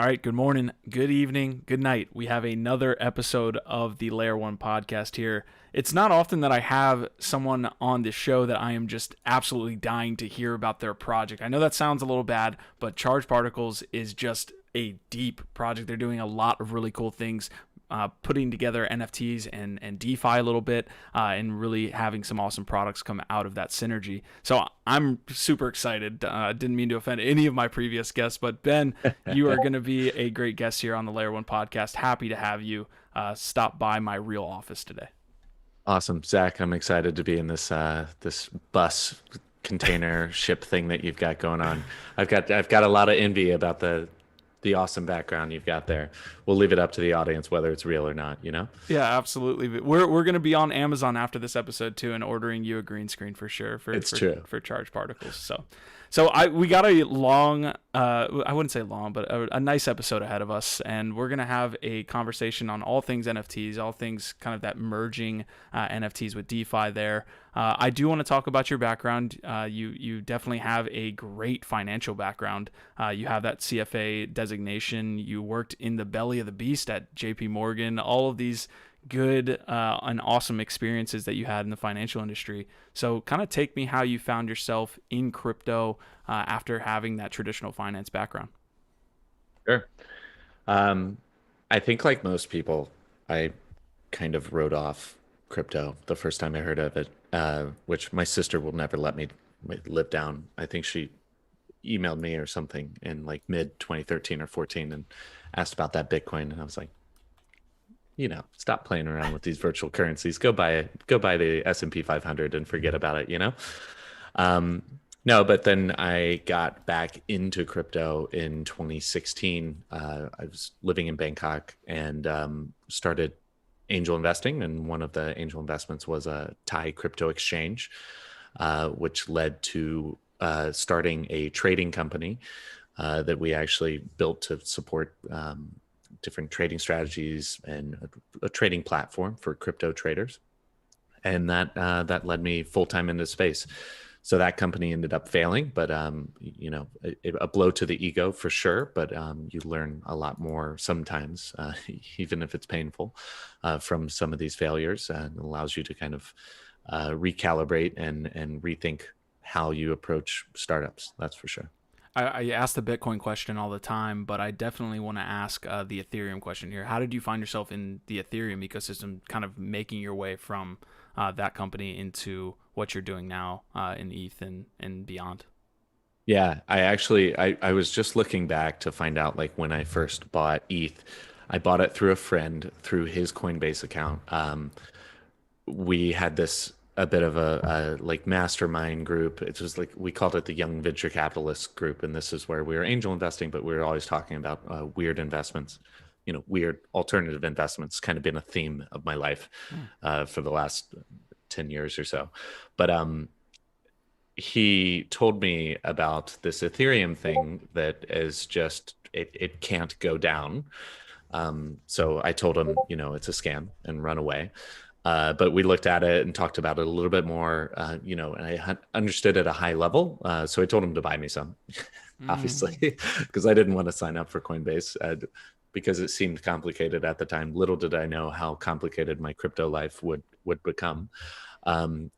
All right, good morning, good evening, good night. We have another episode of the Layer 1 podcast here. It's not often that I have someone on this show that I am just absolutely dying to hear about their project. I know that sounds a little bad, but Charged Particles is just a deep project. They're doing a lot of really cool things, putting together NFTs and DeFi a little bit, and really having some awesome products come out of that synergy. So I'm super excited. Didn't mean to offend any of my previous guests, but Ben, you are going to be a great guest here on the Layer 1 podcast. Happy to have you stop by my real office today. Awesome, Zach. I'm excited to be in this bus container ship thing that you've got going on. I've got a lot of envy about the awesome background you've got there. We'll leave it up to the audience whether it's real or not, you know? Yeah, absolutely. We're going to be on Amazon after this episode too, and ordering you a green screen for sure It's true. for Charged Particles. So we got a long, I wouldn't say long, but a nice episode ahead of us, and we're gonna have a conversation on all things NFTs, all things kind of that merging NFTs with DeFi there. I do want to talk about your background. You definitely have a great financial background. You have that CFA designation. You worked in the belly of the beast at JP Morgan. All of these good and awesome experiences that you had in the financial industry. So kind of take me how you found yourself in crypto after having that traditional finance background. Sure. I think like most people, I kind of wrote off crypto the first time I heard of it, which my sister will never let me live down. I think she emailed me or something in like mid 2013 or 14 and asked about that Bitcoin. And I was like, stop playing around with these virtual currencies. Go buy the S&P 500 and forget about it, Um, no, but then I got back into crypto in 2016. I was living in Bangkok and started angel investing. And one of the angel investments was a Thai crypto exchange, which led to starting a trading company that we actually built to support different trading strategies and a trading platform for crypto traders. And that led me full time into space. So that company ended up failing, but a blow to the ego for sure. But you learn a lot more sometimes, even if it's painful, from some of these failures, and it allows you to kind of recalibrate and rethink how you approach startups. That's for sure. I ask the Bitcoin question all the time, but I definitely want to ask the Ethereum question here. How did you find yourself in the Ethereum ecosystem, kind of making your way from that company into what you're doing now in ETH and beyond? Yeah, I was just looking back to find out like when I first bought ETH, I bought it through a friend through his Coinbase account. We had this a bit of a like mastermind group. It was like we called it the Young Venture Capitalist Group, and this is where we were angel investing, but we were always talking about weird investments, weird alternative investments. Kind of been a theme of my life for the last 10 years or so. But he told me about this Ethereum thing that is just it can't go down. So I told him, it's a scam and run away. But we looked at it and talked about it a little bit more, and I understood at a high level. So I told him to buy me some, obviously, because I didn't want to sign up for Coinbase because it seemed complicated at the time. Little did I know how complicated my crypto life would become.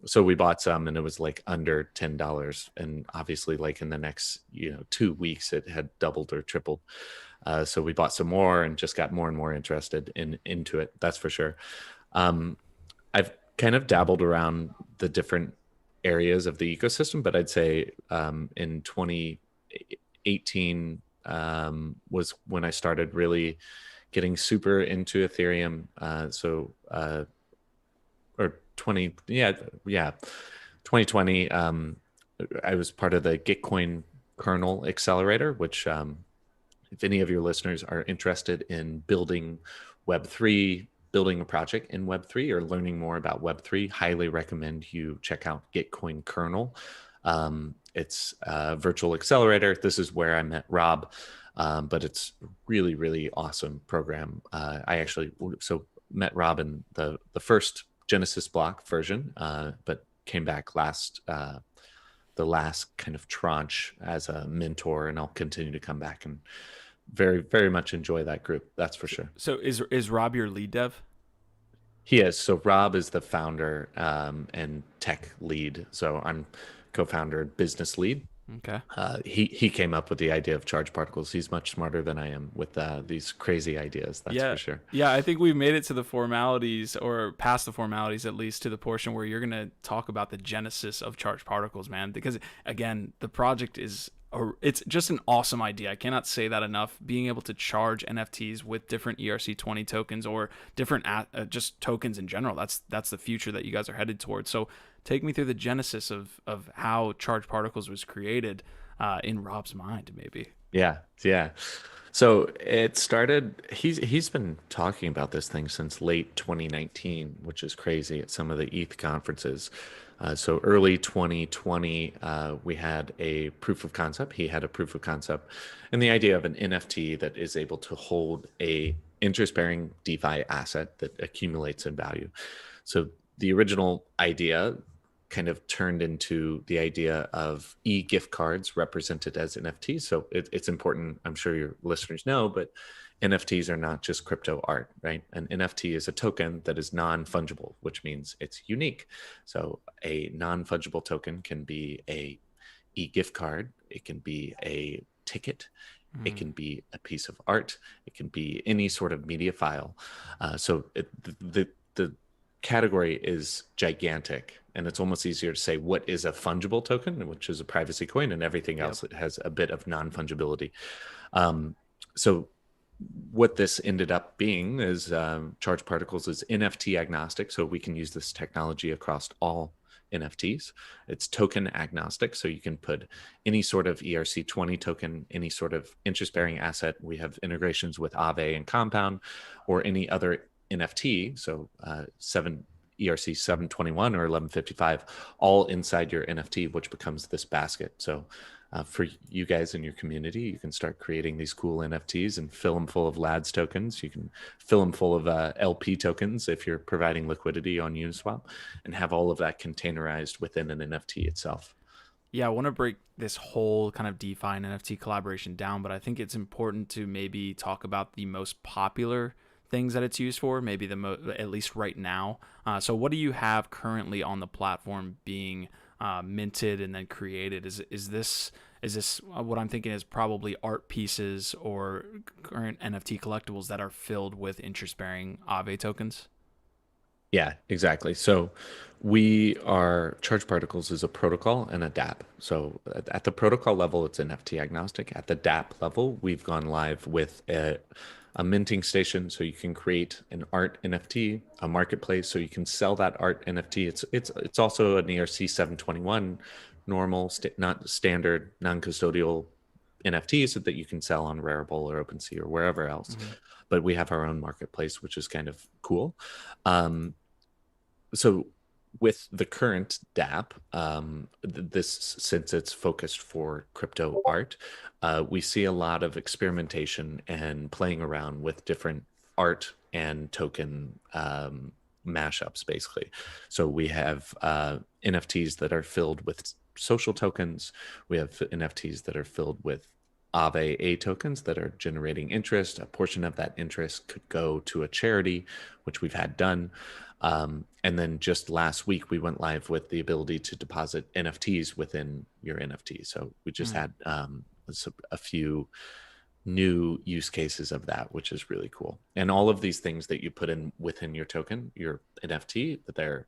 So we bought some and it was like under $10. And obviously like in the next, 2 weeks, it had doubled or tripled. So we bought some more and just got more and more interested into it. That's for sure. I've kind of dabbled around the different areas of the ecosystem, but I'd say in 2018 was when I started really getting super into Ethereum. Or 2020. I was part of the Gitcoin kernel accelerator, which if any of your listeners are interested in building Web3, building a project in Web3 or learning more about Web3, highly recommend you check out Gitcoin kernel. It's a virtual accelerator. This is where I met Rob, but it's really, really awesome program. I actually met Rob in the first Genesis block version, but came back the last kind of tranche as a mentor, and I'll continue to come back and very, very much enjoy that group. That's for sure. So is Rob your lead dev? He is. So Rob is the founder and tech lead. So I'm co-founder, business lead. Okay. He came up with the idea of charge particles. He's much smarter than I am with these crazy ideas. That's Yeah. for sure. Yeah, I think we've made it to the formalities or past the formalities at least to the portion where you're going to talk about the genesis of charged particles, man, because again, the project is it's just an awesome idea. I cannot say that enough. Being able to charge NFTs with different ERC20 tokens or different just tokens in general. That's the future that you guys are headed towards. So, take me through the genesis of how charged particles was created in Rob's mind, maybe. Yeah, yeah. So it started. He's been talking about this thing since late 2019, which is crazy at some of the ETH conferences. So early 2020, we had a proof of concept. He had a proof of concept, and the idea of an NFT that is able to hold a interest-bearing DeFi asset that accumulates in value. So the original idea kind of turned into the idea of e-gift cards represented as NFTs. So it's important, I'm sure your listeners know, but NFTs are not just crypto art, right? An NFT is a token that is non-fungible, which means it's unique. So a non-fungible token can be a e-gift card, it can be a ticket, it Mm. can be a piece of art, it can be any sort of media file. The category is gigantic, and it's almost easier to say what is a fungible token, which is a privacy coin, and everything Yep. else that has a bit of non-fungibility. So what this ended up being is charge particles is NFT agnostic, so we can use this technology across all NFTs. It's token agnostic, so you can put any sort of ERC20 token, any sort of interest-bearing asset. We have integrations with Aave and Compound, or any other NFT. So 7 ERC 721 or 1155, all inside your NFT, which becomes this basket. So for you guys in your community, you can start creating these cool NFTs and fill them full of LADS tokens. You can fill them full of LP tokens if you're providing liquidity on Uniswap, and have all of that containerized within an NFT itself. Yeah, I want to break this whole kind of DeFi and NFT collaboration down, but I think it's important to maybe talk about the most popular things that it's used for, maybe at least right now. So, what do you have currently on the platform being minted and then created? Is this what I'm thinking is probably art pieces or current NFT collectibles that are filled with interest bearing Aave tokens? Yeah, exactly. So we are Charge Particles is a protocol and a dApp. So at the protocol level, it's NFT agnostic. At the dApp level, we've gone live with a minting station, so you can create an art NFT, a marketplace, so you can sell that art NFT. It's also an ERC 721 normal, not standard, non-custodial NFTs that you can sell on Rarible or OpenSea or wherever else. Mm-hmm. But we have our own marketplace, which is kind of cool. So with the current dApp, this since it's focused for crypto art, we see a lot of experimentation and playing around with different art and token mashups, basically. So we have NFTs that are filled with social tokens. We have NFTs that are filled with Aave A tokens that are generating interest. A portion of that interest could go to a charity, which we've had done. And then just last week, we went live with the ability to deposit NFTs within your NFT. So we just had a few new use cases of that, which is really cool. And all of these things that you put in within your token, your NFT, that they're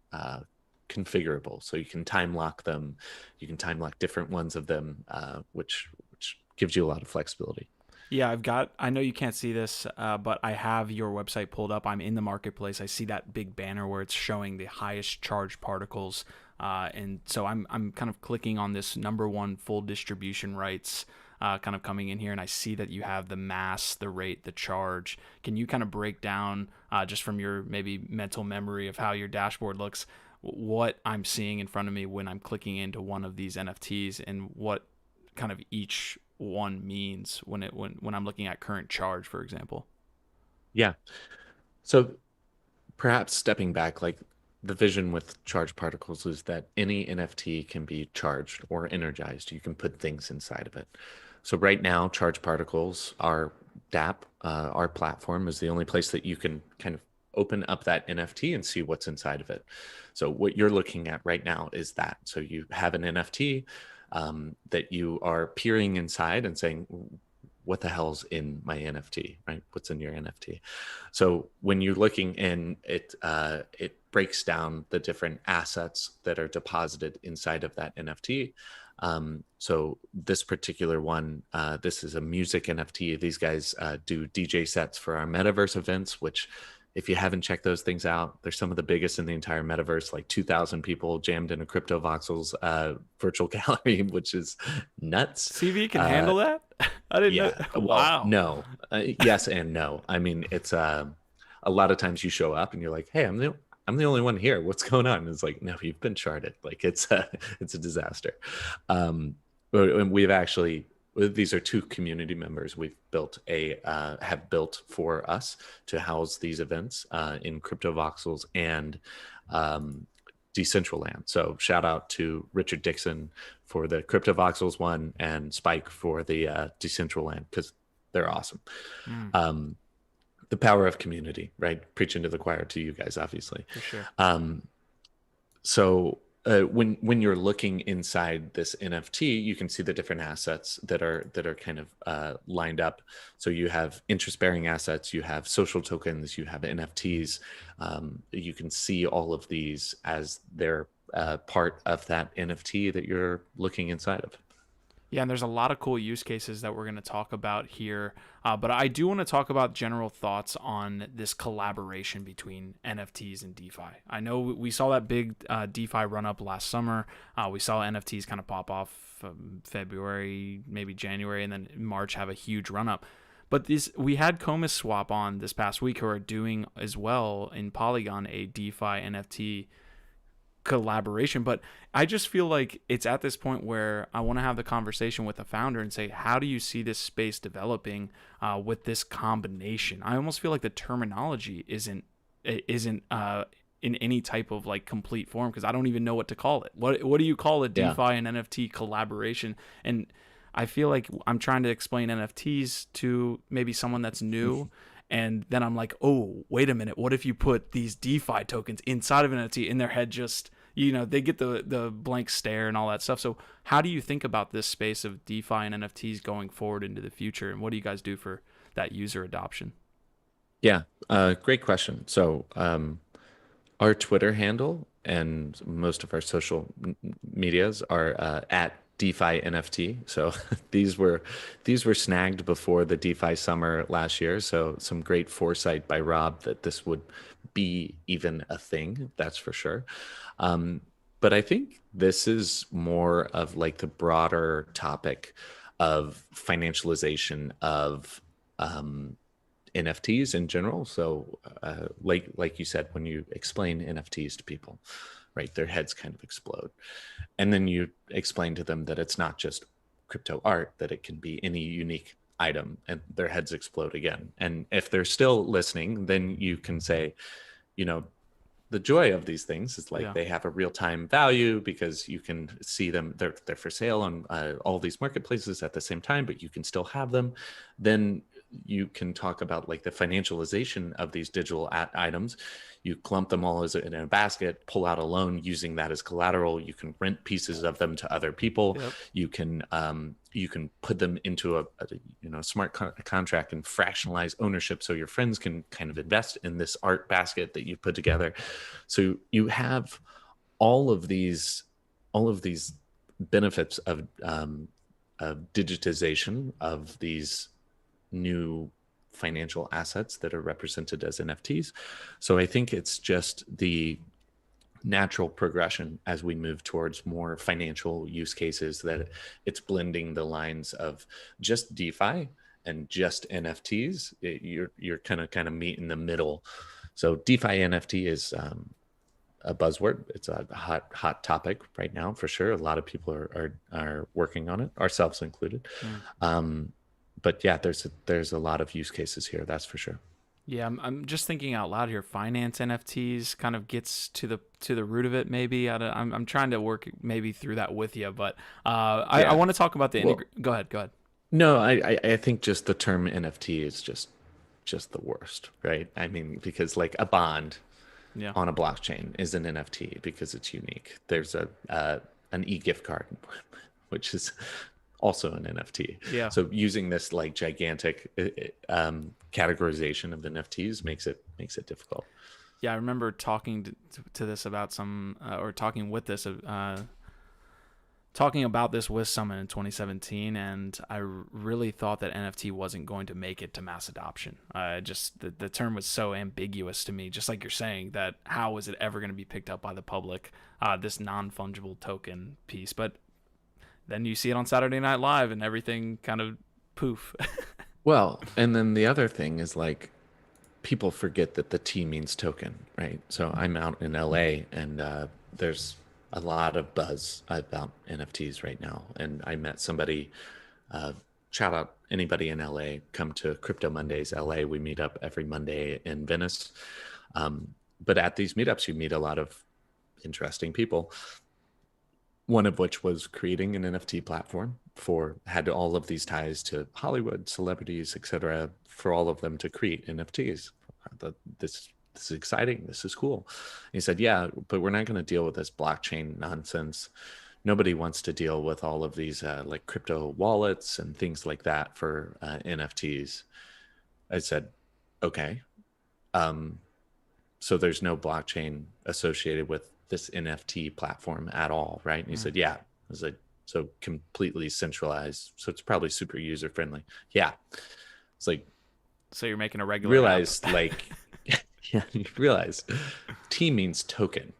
configurable. So you can time lock them. You can time lock different ones of them, which gives you a lot of flexibility. Yeah, I know you can't see this, but I have your website pulled up. I'm in the marketplace. I see that big banner where it's showing the highest charged particles. And so I'm kind of clicking on this number one full distribution rights kind of coming in here. And I see that you have the mass, the rate, the charge. Can you kind of break down just from your maybe mental memory of how your dashboard looks, what I'm seeing in front of me when I'm clicking into one of these NFTs and what kind of each one means when I'm looking at current charge, for example? Yeah. So perhaps stepping back, like the vision with charged particles is that any NFT can be charged or energized. You can put things inside of it. So right now, charged particles are dApp, our platform, is the only place that you can kind of open up that NFT and see what's inside of it. So what you're looking at right now is that. So you have an NFT that you are peering inside and saying, what the hell's in my NFT, right? What's in your NFT? So when you're looking in, it breaks down the different assets that are deposited inside of that NFT. So this particular one, this is a music NFT. These guys do DJ sets for our metaverse events, which if you haven't checked those things out, they're some of the biggest in the entire metaverse, like 2,000 people jammed in a Crypto Voxels virtual gallery, which is nuts. CV can handle that? I didn't know. Yeah. Well, Wow. no. Yes and no. I mean, it's a lot of times you show up and you're like, "Hey, I'm the only one here. What's going on?" And it's like, "No, you've been sharded. Like it's a disaster." And we've actually, these are two community members we've built have built for us to house these events in Crypto Voxels and Decentraland. So shout out to Richard Dixon for the Crypto Voxels one and Spike for the Decentraland, because they're awesome. The power of community, right? Preaching to the choir to you guys, obviously. For sure. When you're looking inside this NFT, you can see the different assets that are kind of lined up. So you have interest-bearing assets, you have social tokens, you have NFTs. You can see all of these as they're part of that NFT that you're looking inside of. Yeah, and there's a lot of cool use cases that we're going to talk about here. But I do want to talk about general thoughts on this collaboration between NFTs and DeFi. I know we saw that big DeFi run up last summer. We saw NFTs kind of pop off February, maybe January, and then March have a huge run up. But we had Comus Swap on this past week, who are doing as well in Polygon a DeFi NFT collaboration. But I just feel like it's at this point where I want to have the conversation with the founder and say, how do you see this space developing with this combination? I almost feel like the terminology isn't in any type of like complete form, because I don't even know what to call it. What do you call a DeFi and NFT collaboration? And I feel like I'm trying to explain NFTs to maybe someone that's new. And then I'm like, oh, wait a minute. What if you put these DeFi tokens inside of an NFT? In their head, just, they get the blank stare and all that stuff. So how do you think about this space of DeFi and NFTs going forward into the future? And what do you guys do for that user adoption? Yeah, great question. So our Twitter handle and most of our social medias are at DeFi NFT. So these were snagged before the DeFi summer last year. So some great foresight by Rob that this would be even a thing, that's for sure. But I think this is more of like the broader topic of financialization of NFTs in general. So like you said, when you explain NFTs to people, right, their heads kind of explode. And then you explain to them that it's not just crypto art, that it can be any unique item, and their heads explode again. And if they're still listening, then you can say, the joy of these things is like they have a real-time value because you can see them. They're for sale on all these marketplaces at the same time, but you can still have them. Then you can talk about like the financialization of these digital items. You clump them all in a basket, pull out a loan using that as collateral. You can rent pieces of them to other people. Yep. You can put them into a smart contract and fractionalize ownership, so your friends can kind of invest in this art basket that you put together. So you have all of these benefits of digitization of these new financial assets that are represented as NFTs. So I think it's just the natural progression as we move towards more financial use cases, that it's blending the lines of just DeFi and just NFTs. You're kind of meet in the middle. So DeFi NFT is a buzzword. It's a hot topic right now for sure. A lot of people are working on it, ourselves included. But yeah, there's a lot of use cases here, that's for sure. Yeah, I'm just thinking out loud here. Finance NFTs kind of gets to the root of it. Maybe I'm trying to work maybe through that with you, but I want to talk about the go ahead. No, I think just the term NFT is just the worst, right? I mean, because like a bond Yeah. on a blockchain is an NFT because it's unique. There's a an e-gift card, which is also an NFT. Yeah. So using this like gigantic categorization of NFTs makes it difficult. Yeah, I remember talking to this about some, or talking with this, talking about this with someone in 2017, and I really thought that NFT wasn't going to make it to mass adoption. Just the term was so ambiguous to me, just like you're saying, that how is it ever going to be picked up by the public, this non fungible token piece? But then you see it on Saturday Night Live, and everything kind of poof. Well, and then the other thing is like people forget that the T means token, right? So I'm out in LA and there's a lot of buzz about NFTs right now. And I met somebody, uh, shout out anybody in LA, come to Crypto Mondays LA. We meet up every Monday in Venice. But at these meetups, you meet a lot of interesting people. One of which was creating an NFT platform for had all of these ties to Hollywood celebrities, etc., for all of them to create NFTs. This is exciting. This is cool. He said, "Yeah, but we're not going to deal with this blockchain nonsense. Nobody wants to deal with all of these like crypto wallets and things like that for NFTs." I said, "Okay, um, so there's no blockchain associated with this NFT platform at all, right?" And he Mm. said, "Yeah." I was like, "So completely centralized. So it's probably super user friendly." Yeah. It's like, So you're making a regular app. realize like, yeah, you realize T means token,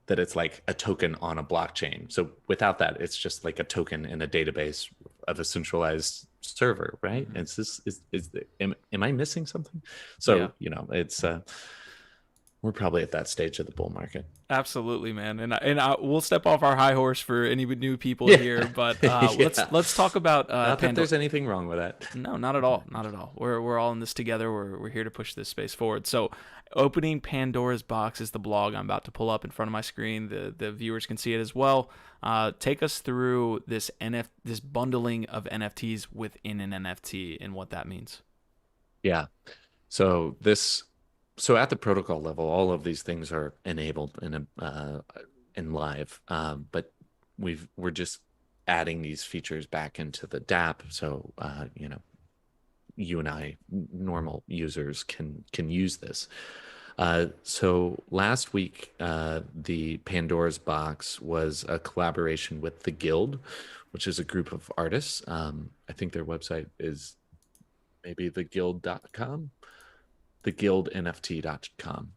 that it's like a token on a blockchain. So without that, it's just like a token in a database of a centralized server, right? Mm-hmm. And it's this am I missing something? Yeah. So, it's we're probably at that stage of the bull market. Absolutely, man, and we'll step off our high horse for any new people Yeah. here, but Yeah. let's talk about Not that Pandora. there's anything wrong with that. No, not at all, not at all. We're all in this together. We're here to push this space forward. So, opening Pandora's Box is the blog I'm about to pull up in front of my screen. The viewers can see it as well. Take us through this bundling of NFTs within an NFT and what that means. Yeah. So this, so at the protocol level, all of these things are enabled in live, but we're just adding these features back into the DApp. So you and I, normal users, can use this. So last week, the Pandora's Box was a collaboration with the Guild, which is a group of artists. I think their website is maybe theguild.com, theguildnft.com.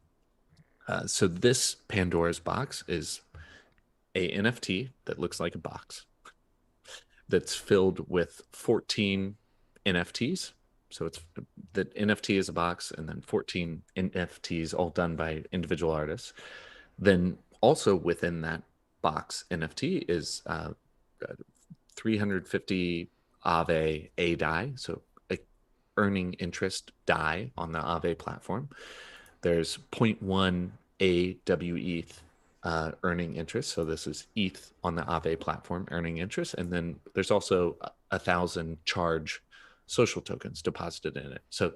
So this Pandora's Box is a NFT that looks like a box that's filled with 14 NFTs. So it's the NFT is a box and then 14 NFTs all done by individual artists. Then also within that box NFT is 350 Aave A DAI, so earning interest DAI on the Aave platform. There's zero point 0.1 AWETH earning interest. So this is ETH on the Aave platform earning interest. And then there's also 1,000 charge social tokens deposited in it. So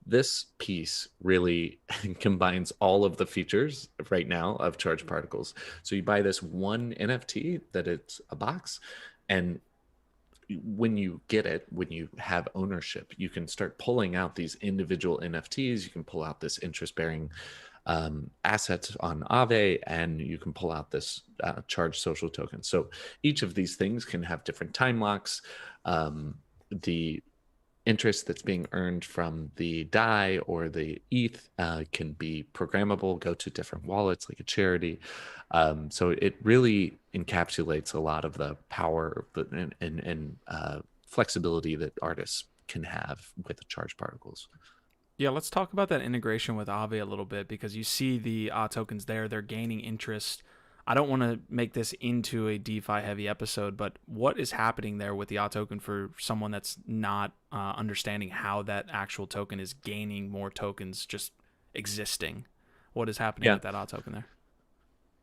this piece really combines all of the features right now of charge particles. So you buy this one NFT that it's a box, and when you get it, when you have ownership, you can start pulling out these individual NFTs. You can pull out this interest bearing assets on Aave, and you can pull out this charged social token. So each of these things can have different time locks. The interest that's being earned from the DAI or the ETH can be programmable, go to different wallets like a charity. So it really encapsulates a lot of the power and flexibility that artists can have with the charge particles. Yeah, let's talk about that integration with Aave a little bit because you see the tokens there, they're gaining interest. I don't want to make this into a DeFi heavy episode, but what is happening there with the token for someone that's not understanding how that actual token is gaining more tokens just existing? What is happening Yeah. with that token there?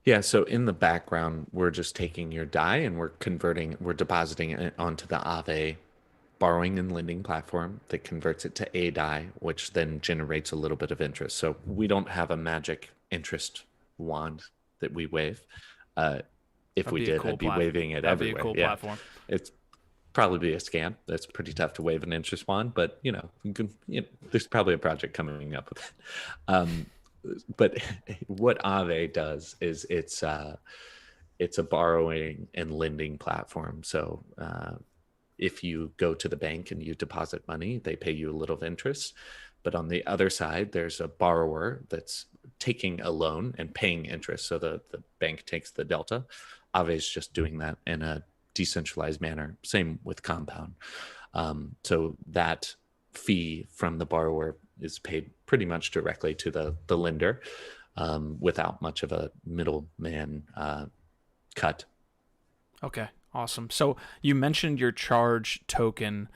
Yeah. So in the background, we're just taking your DAI and we're depositing it onto the Aave borrowing and lending platform that converts it to ADI, which then generates a little bit of interest. So we don't have a magic interest wand that we wave. Uh, if That'd we be a did, cool I'd be waving it That'd be a everywhere. cool Yeah, platform. it's probably be a scam. That's pretty tough to wave an interest wand, but there's probably a project coming up with it. Um, but what Aave does is it's a borrowing and lending platform. So if you go to the bank and you deposit money, they pay you a little interest. But on the other side, there's a borrower that's taking a loan and paying interest. So the bank takes the delta. Aave is just doing that in a decentralized manner. Same with Compound. So that fee from the borrower is paid pretty much directly to the lender without much of a middleman cut. Okay, awesome. So you mentioned your charge token.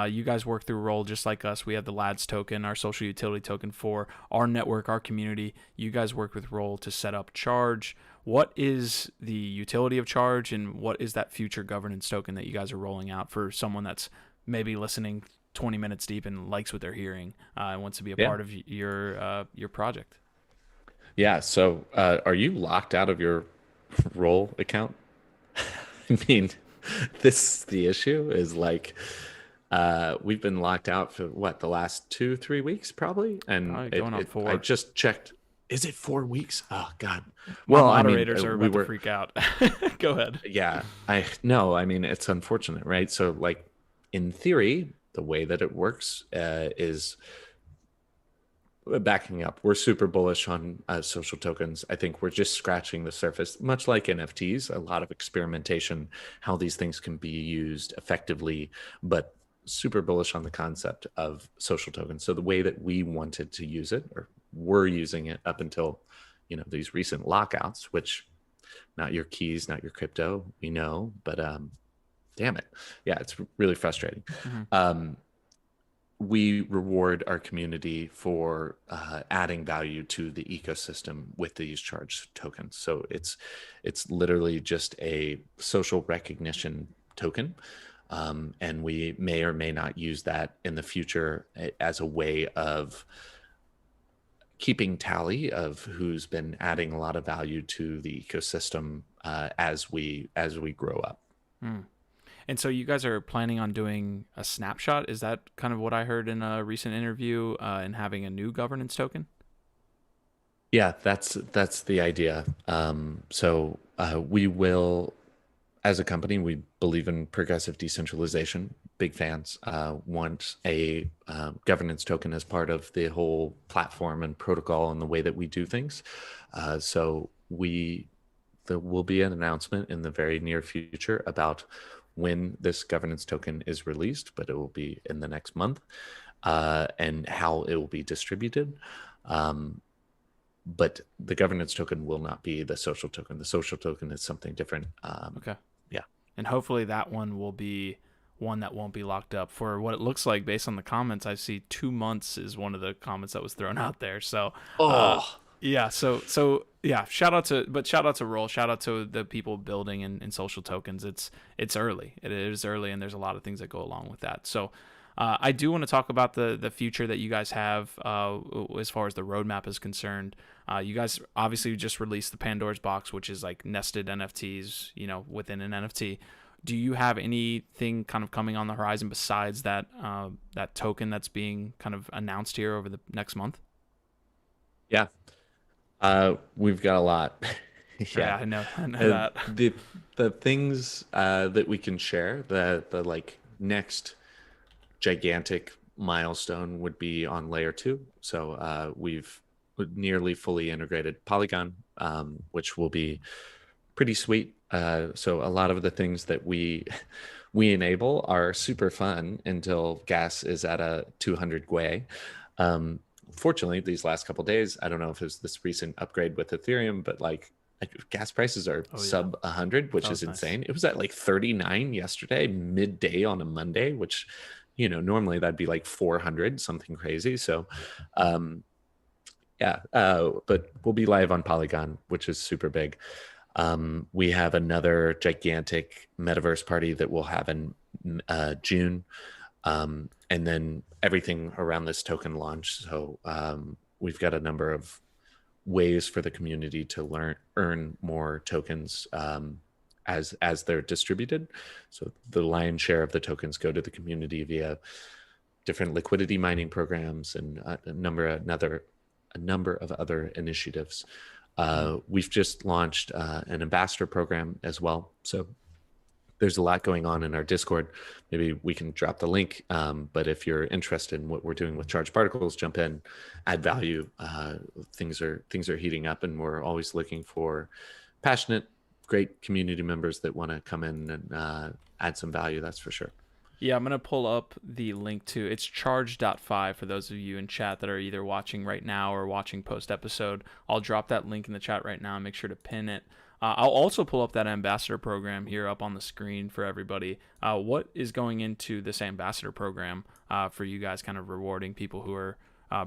You guys work through Roll just like us. We have the LADS token, our social utility token for our network, our community. You guys work with Roll to set up charge. What is the utility of charge, and what is that future governance token that you guys are rolling out for someone that's maybe listening 20 minutes deep and likes what they're hearing and wants to be a Yeah. part of your project? Yeah. So are you locked out of your Roll account? I mean, this is the issue is like we've been locked out for what, the last 2-3 weeks probably, and Probably going on I 4. just checked. Is it 4 weeks? Oh God. My Well, I mean, moderators are we about to were. freak out. Go ahead. Yeah, I no, I mean it's unfortunate, right? So like in theory, the way that it works is backing up. We're super bullish on social tokens. I think we're just scratching the surface, much like NFTs. A lot of experimentation, how these things can be used effectively, but super bullish on the concept of social tokens. So the way that we wanted to use it, or were using it up until these recent lockouts, which not your keys, not your crypto, we know, but damn it, yeah, it's really frustrating. Mm-hmm. We reward our community for adding value to the ecosystem with these charged tokens. So it's literally just a social recognition token. And we may or may not use that in the future as a way of keeping tally of who's been adding a lot of value to the ecosystem as we grow up. Mm. And so you guys are planning on doing a snapshot. Is that kind of what I heard in a recent interview and having a new governance token? Yeah, that's the idea. So we will, as a company, we believe in progressive decentralization. Big fans. Want a governance token as part of the whole platform and protocol and the way that we do things. So there will be an announcement in the very near future about when this governance token is released, but it will be in the next month, and how it will be distributed. But the governance token will not be the social token. The social token is something different. Okay. Yeah. And hopefully that one will be one that won't be locked up. For what it looks like based on the comments, I see 2 months is one of the comments that was thrown out there. So, yeah. So yeah. Shout out to Roll. Shout out to the people building in social tokens. It's early. It is early, and there's a lot of things that go along with that. So. I do want to talk about the future that you guys have as far as the roadmap is concerned. You guys obviously just released the Pandora's Box, which is like nested NFTs, within an NFT. Do you have anything kind of coming on the horizon besides that token that's being kind of announced here over the next month? Yeah. We've got a lot. Yeah, I know that. The things that we can share, the like next gigantic milestone would be on layer 2. So we've nearly fully integrated Polygon, which will be pretty sweet. So a lot of the things that we enable are super fun until gas is at a 200 gwei. Fortunately, these last couple of days, I don't know if it's this recent upgrade with Ethereum, but like gas prices are sub 100, which is insane. Nice. It was at like 39 yesterday, midday on a Monday, which normally that'd be like 400, something crazy. So, but we'll be live on Polygon, which is super big. We have another gigantic metaverse party that we'll have in June. And then everything around this token launch. So we've got a number of ways for the community to earn more tokens as they're distributed. So the lion's share of the tokens go to the community via different liquidity mining programs and a number of other initiatives. We've just launched an ambassador program as well. So there's a lot going on in our Discord. Maybe we can drop the link. But if you're interested in what we're doing with charged particles, jump in, add value. Things are heating up, and we're always looking for passionate, great community members that want to come in and add some value. That's for sure. Yeah, I'm going to pull up the link to it's charge.fi for those of you in chat that are either watching right now or watching post episode. I'll drop that link in the chat right now and make sure to pin it. I'll also pull up that ambassador program here up on the screen for everybody. What is going into this ambassador program for you guys, kind of rewarding people who are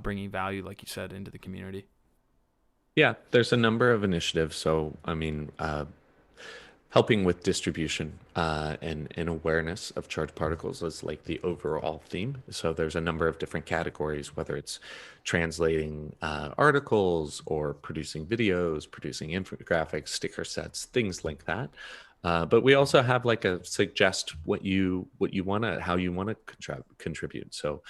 bringing value, like you said, into the community? Yeah, there's a number of initiatives. So, I mean, helping with distribution and awareness of charged particles is like the overall theme. So there's a number of different categories, whether it's translating articles or producing videos, producing infographics, sticker sets, things like that. But we also have like a suggest what you want to, how you want to contribute. So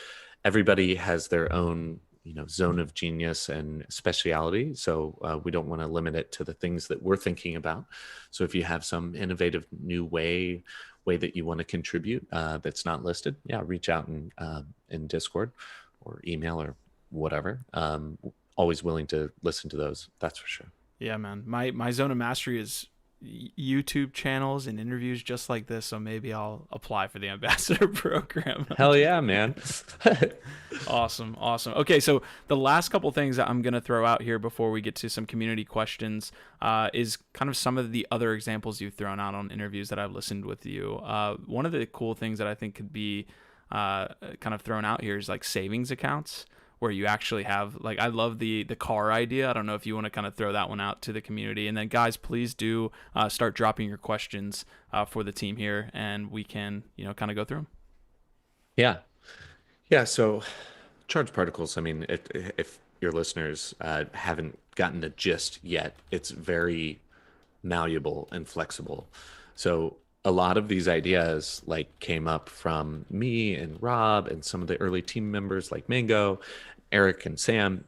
everybody has their own zone of genius and speciality. So we don't want to limit it to the things that we're thinking about. So if you have some innovative new way that you want to contribute that's not listed, yeah, reach out in Discord or email or whatever. Always willing to listen to those. That's for sure. Yeah, man. My zone of mastery is YouTube channels and interviews just like this, so maybe I'll apply for the ambassador program. Hell yeah, man. Awesome. Okay, so the last couple things that I'm going to throw out here before we get to some community questions is kind of some of the other examples you've thrown out on interviews that I've listened with you. One of the cool things that I think could be kind of thrown out here is like savings accounts, where you actually have, like, I love the car idea. I don't know if you want to kind of throw that one out to the community. And then guys, please do start dropping your questions for the team here, and we can, kind of go through them. Yeah. So charged particles, I mean, if your listeners haven't gotten the gist yet, it's very malleable and flexible. So a lot of these ideas like came up from me and Rob and some of the early team members like Mango, Eric, and Sam.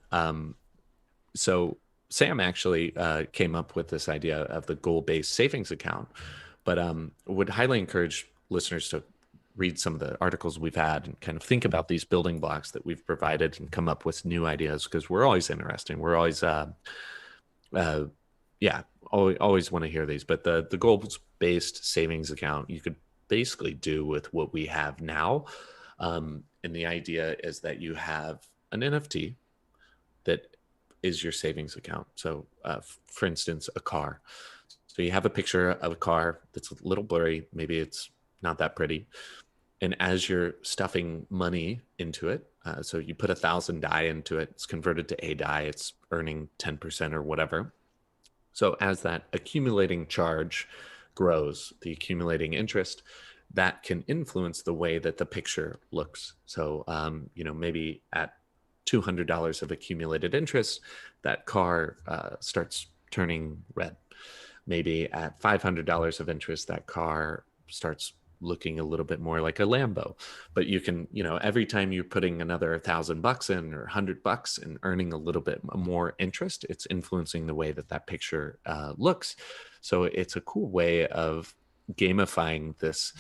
So Sam actually came up with this idea of the goal-based savings account, but would highly encourage listeners to read some of the articles we've had and kind of think about these building blocks that we've provided and come up with new ideas, because we're always interesting. We're always always want to hear these. But the goals-based savings account you could basically do with what we have now. And the idea is that you have an NFT that is your savings account. So for instance, a car. So you have a picture of a car that's a little blurry. Maybe it's not that pretty. And as you're stuffing money into it, so you put 1,000 DAI into it, it's converted to a DAI, it's earning 10% or whatever. So as that accumulating charge grows, the accumulating interest, that can influence the way that the picture looks. So, maybe at $200 of accumulated interest, that car starts turning red. Maybe at $500 of interest, that car starts looking a little bit more like a Lambo. But you can, every time you're putting another $1,000 in or $100 and earning a little bit more interest, it's influencing the way that picture looks. So it's a cool way of gamifying this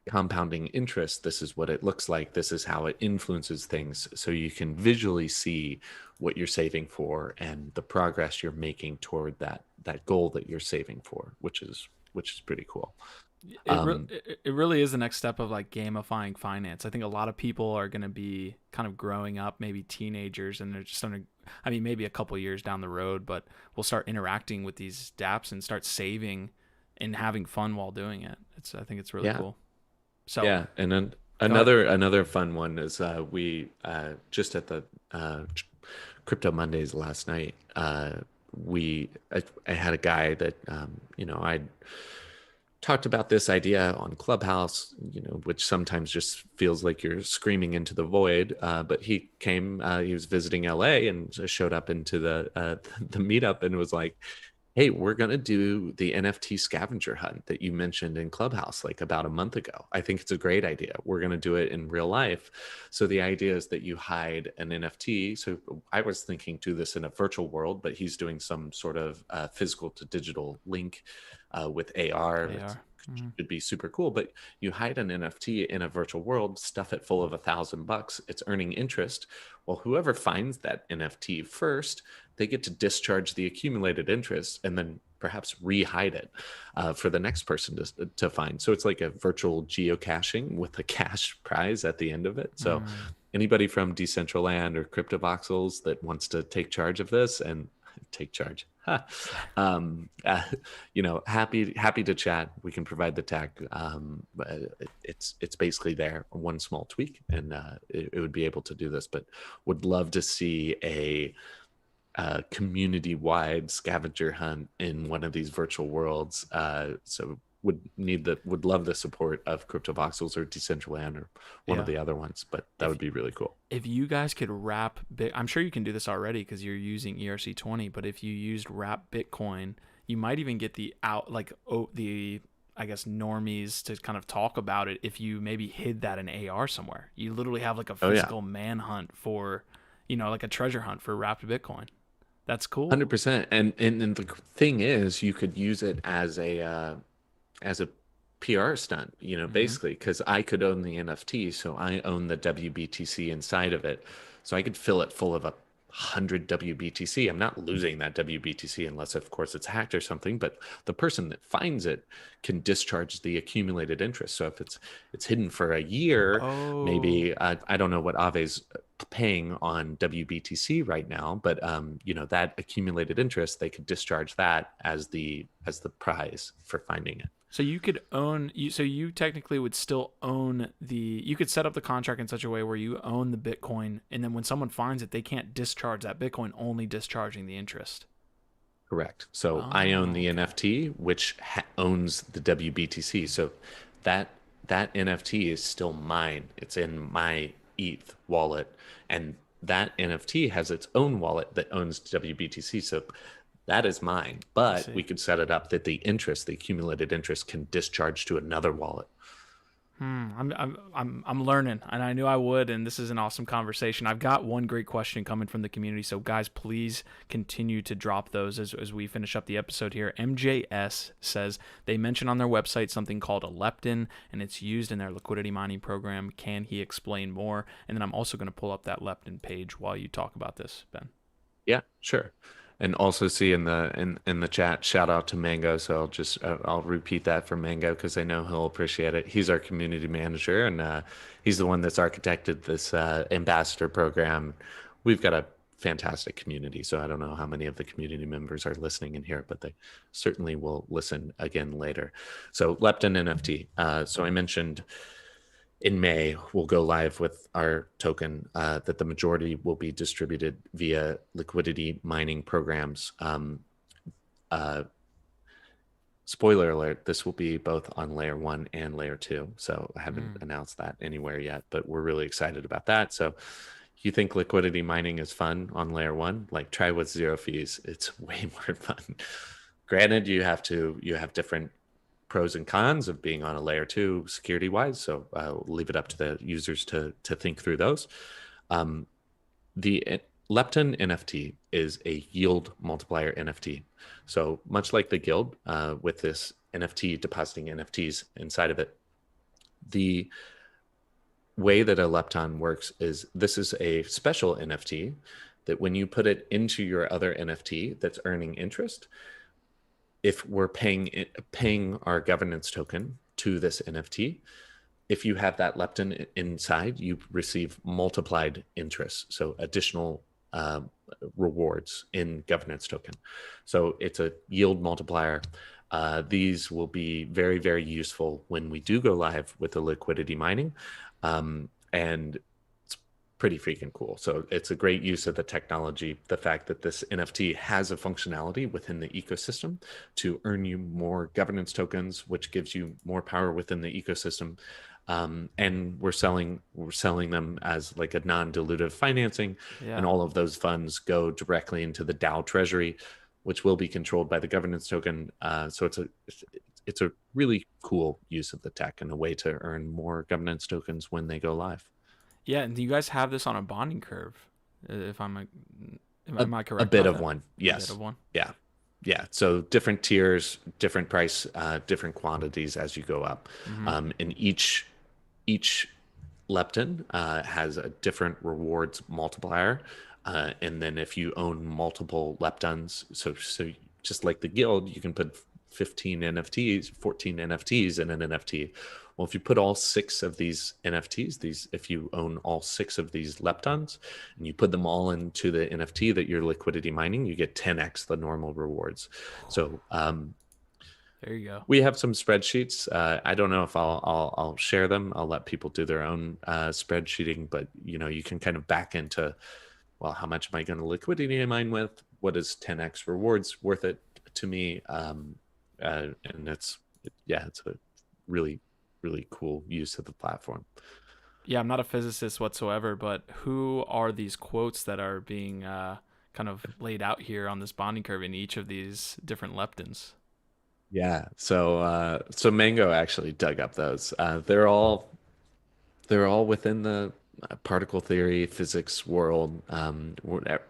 compounding interest. This is what it looks like. This is how it influences things. So you can visually see what you're saving for and the progress you're making toward that goal that you're saving for, which is pretty cool. It really is the next step of like gamifying finance. I think a lot of people are going to be kind of growing up, maybe teenagers, and they're just starting to, I mean, maybe a couple years down the road, but we'll start interacting with these dApps and start saving and having fun while doing it. I think it's really cool. So yeah, and then another fun one is we just at the Crypto Mondays last night. I had a guy that I'd talked about this idea on Clubhouse, which sometimes just feels like you're screaming into the void. But he came, he was visiting LA and just showed up into the meetup and was like, "Hey, we're gonna do the NFT scavenger hunt that you mentioned in Clubhouse like about a month ago. I think it's a great idea. We're gonna do it in real life." So the idea is that you hide an NFT. So I was thinking do this in a virtual world, but he's doing some sort of physical to digital link with AR. They It are. Hmm. should be super cool. But you hide an NFT in a virtual world, stuff it full of $1,000. It's earning interest. Well, whoever finds that NFT first, they get to discharge the accumulated interest and then perhaps re-hide it for the next person to find. So it's like a virtual geocaching with a cash prize at the end of it. So anybody from Decentraland or CryptoVoxels that wants to take charge of this and take charge, happy to chat. We can provide the tech. It's basically there, one small tweak, and it would be able to do this. But would love to see a community-wide scavenger hunt in one of these virtual worlds. So would love the support of CryptoVoxels or Decentraland or one of the other ones, but that would be really cool. If you guys could wrap I'm sure you can do this already because you're using ERC20, but if you used wrap Bitcoin, you might even get the I guess normies to kind of talk about it. If you maybe hid that in AR somewhere, you literally have like a physical manhunt for, like a treasure hunt for wrapped Bitcoin. That's cool. 100%. And the thing is, you could use it as a PR stunt, basically, because I could own the NFT, so I own the WBTC inside of it, so I could fill it full of 100 WBTC. I'm not losing that WBTC unless, of course, it's hacked or something. But the person that finds it can discharge the accumulated interest. So if it's hidden for a year, maybe I don't know what Aave's paying on WBTC right now, but that accumulated interest, they could discharge that as the prize for finding it. So you could so you technically would still own you could set up the contract in such a way where you own the Bitcoin, and then when someone finds it, they can't discharge that Bitcoin, only discharging the interest. Correct. So I own the NFT, which owns the WBTC. So that NFT is still mine. It's in my ETH wallet, and that NFT has its own wallet that owns WBTC. So that is mine, but we could set it up that the accumulated interest, can discharge to another wallet. I'm learning, and I knew I would, and this is an awesome conversation. I've got one great question coming from the community, so guys, please continue to drop those as we finish up the episode here. MJS says they mention on their website something called a Lepton, and it's used in their liquidity mining program. Can he explain more? And then I'm also going to pull up that Lepton page while you talk about this, Ben. Yeah, sure. And also see in the chat, shout out to Mango. So I'll repeat that for Mango because I know he'll appreciate it. He's our community manager, and he's the one that's architected this ambassador program. We've got a fantastic community, so I don't know how many of the community members are listening in here, but they certainly will listen again later. So Lepton NFT. So I mentioned in May, we'll go live with our token that the majority will be distributed via liquidity mining programs. Spoiler alert, this will be both on layer 1 and layer 2. So I haven't announced that anywhere yet, but we're really excited about that. So you think liquidity mining is fun on layer 1? Like, try with zero fees. It's way more fun. Granted, you have different pros and cons of being on a layer 2 security wise. So I'll leave it up to the users to think through those. The Lepton NFT is a yield multiplier NFT. So much like the guild with this NFT depositing NFTs inside of it, the way that a Lepton works is this is a special NFT that when you put it into your other NFT that's earning interest, if we're paying our governance token to this NFT, if you have that Lepton inside, you receive multiplied interest, so additional rewards in governance token. So it's a yield multiplier. These will be very, very useful when we do go live with the liquidity mining. And it's pretty freaking cool. So it's a great use of the technology. The fact that this NFT has a functionality within the ecosystem to earn you more governance tokens, which gives you more power within the ecosystem. And we're selling them as like a non-dilutive financing, and Yeah. all of those funds go directly into the DAO treasury, which will be controlled by the governance token. So it's a really cool use of the tech and a way to earn more governance tokens when they go live. Yeah, and you guys have this on a bonding curve, if I'm A, am I a correct bit about of that? one, A bit of yes. one. Yeah. Yeah. So different tiers, different price, different quantities as you go up. Mm-hmm. And each lepton has a different rewards multiplier. And then if you own multiple leptons, so just like the guild, you can put 15 NFTs, 14 NFTs in an NFT. Well, if you put all six of these NFTs, if you own all six of these leptons and you put them all into the NFT that you're liquidity mining, you get 10x the normal rewards. So There you go. we have some spreadsheets. I don't know if I'll share them. I'll let people do their own spreadsheeting, but you can kind of back into, well, how much am I going to liquidity mine with? What is 10x rewards worth it to me? And it's a really really cool use of the platform. Yeah, I'm not a physicist whatsoever, but who are these quotes that are being kind of laid out here on this bonding curve in each of these different leptons? Yeah. So Mango actually dug up those. They're all within the particle theory physics world.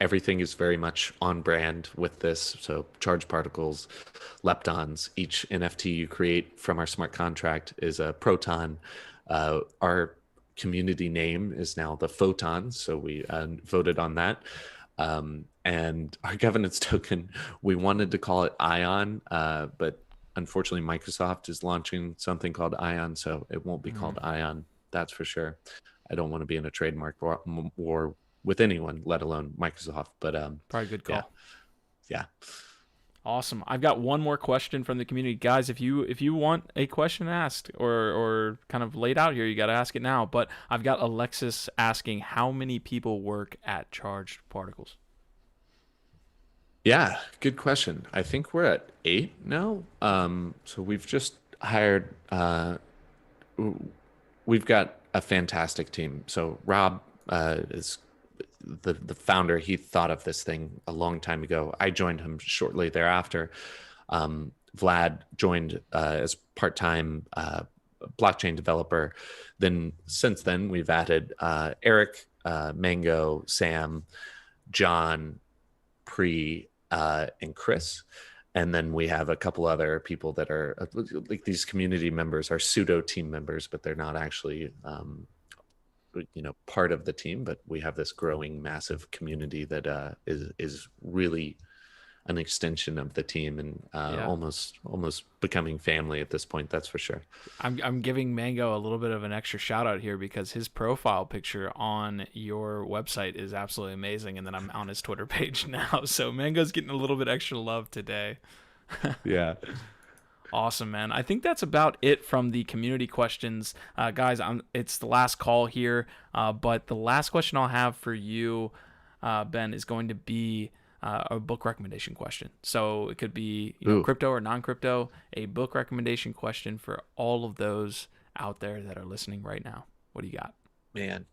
Everything is very much on brand with this. So charged particles, leptons. Each NFT you create from our smart contract is a proton. Our community name is now the Photons, so we voted on that. And our governance token, we wanted to call it Ion, but unfortunately, Microsoft is launching something called Ion, so it won't be Mm, called Ion. That's for sure. I don't want to be in a trademark war with anyone, let alone Microsoft. But probably a good yeah, call. yeah, Awesome. I've got one more question from the community, guys. If you want a question asked or kind of laid out here, you got to ask it now. But I've got Alexis asking how many people work at Charged Particles. yeah. Good question. I think we're at 8 now. So we've just hired. We've got a fantastic team. So Rob is the founder. He thought of this thing a long time ago. I joined him shortly thereafter. Vlad joined as part-time blockchain developer. Then since then we've added Eric, Mango, Sam, John, Pre, and Chris. And then we have a couple other people that are like these community members are pseudo team members, but they're not actually part of the team. But we have this growing massive community that is really an extension of the team, and Yeah. almost becoming family at this point. That's for sure. I'm giving Mango a little bit of an extra shout out here because his profile picture on your website is absolutely amazing, and then I'm on his Twitter page now, so Mango's getting a little bit extra love today. Yeah. Awesome, man. I think that's about it from the community questions, guys. It's the last call here, but the last question I'll have for you, Ben, is going to be a book recommendation question. So it could be Ooh, crypto or non-crypto, a book recommendation question for all of those out there that are listening right now. What do you got? man.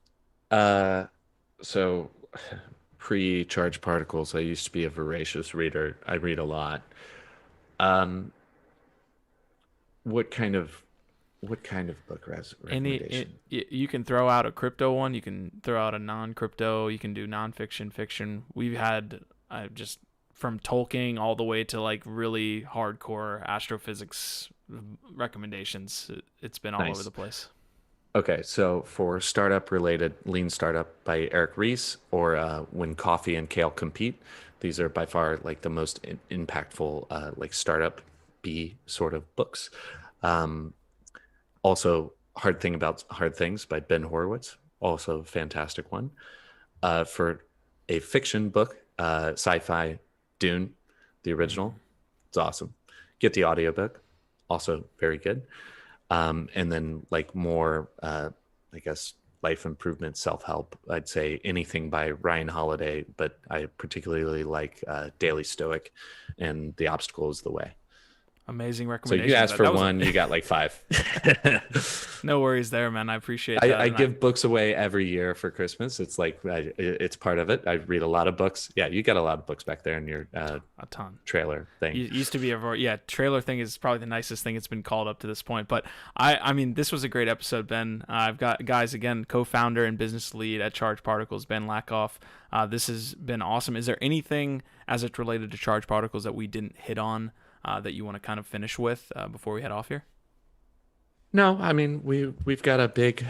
So pre-charged particles. I used to be a voracious reader. I read a lot. Um, what kind of book recommendation? You can throw out a crypto one, you can throw out a non-crypto, you can do non-fiction, fiction. We've had just from Tolkien all the way to like really hardcore astrophysics recommendations. It's been all over Nice. the place. Okay, so for startup related, Lean Startup by Eric Ries or When Coffee and Kale Compete, these are by far like the most impactful like startup B sort of books. Um, Also, Hard Thing About Hard Things by Ben Horowitz, also a fantastic one. For a fiction book, sci-fi, Dune, the Mm. original, it's awesome. Get the audiobook, also very good. And then like more, I guess, life improvement, self-help. I'd say anything by Ryan Holiday, but I particularly like Daily Stoic and The Obstacle is the Way. Amazing So you recommendations. asked for That was one, you got like five. no worries there, man. I appreciate that. I And I, give books away every year for Christmas. It's like it's part of it. I read a lot of books. Yeah, you got a lot of books back there in your a ton. trailer thing. Used to be yeah, trailer thing is probably the nicest thing it's been called up to this point. But I mean, this was a great episode, Ben. I've got guys again, co-founder and business lead at Charge Particles, Ben Lakoff. This has been awesome. Is there anything as it's related to Charge Particles that we didn't hit on that you want to kind of finish with before we head off here? No, I mean we've got a big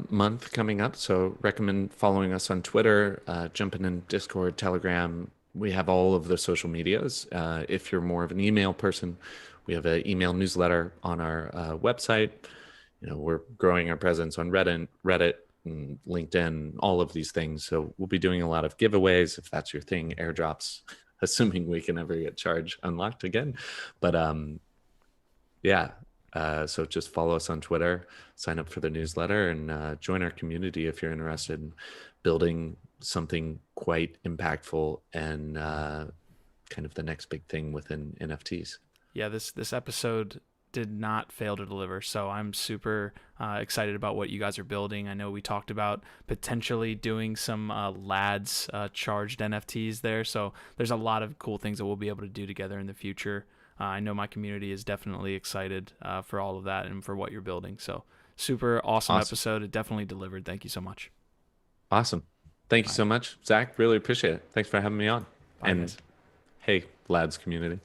month coming up, so recommend following us on Twitter, jumping in Discord, Telegram. We have all of the social medias. If you're more of an email person, we have an email newsletter on our website. You know, we're growing our presence on Reddit and LinkedIn, all of these things. So we'll be doing a lot of giveaways if that's your thing, airdrops, assuming we can ever get Charge unlocked again. But yeah. So just follow us on Twitter, sign up for the newsletter, and join our community if you're interested in building something quite impactful and kind of the next big thing within NFTs. Yeah, this episode did not fail to deliver. So I'm super excited about what you guys are building. I know we talked about potentially doing some LADs charged NFTs there. So there's a lot of cool things that we'll be able to do together in the future. I know my community is definitely excited for all of that and for what you're building. So super awesome episode. It definitely delivered. Thank you so much. Awesome. Thank you so much, Zach. Really appreciate it. Thanks for having me on. Bye, and guys. Hey, lads community.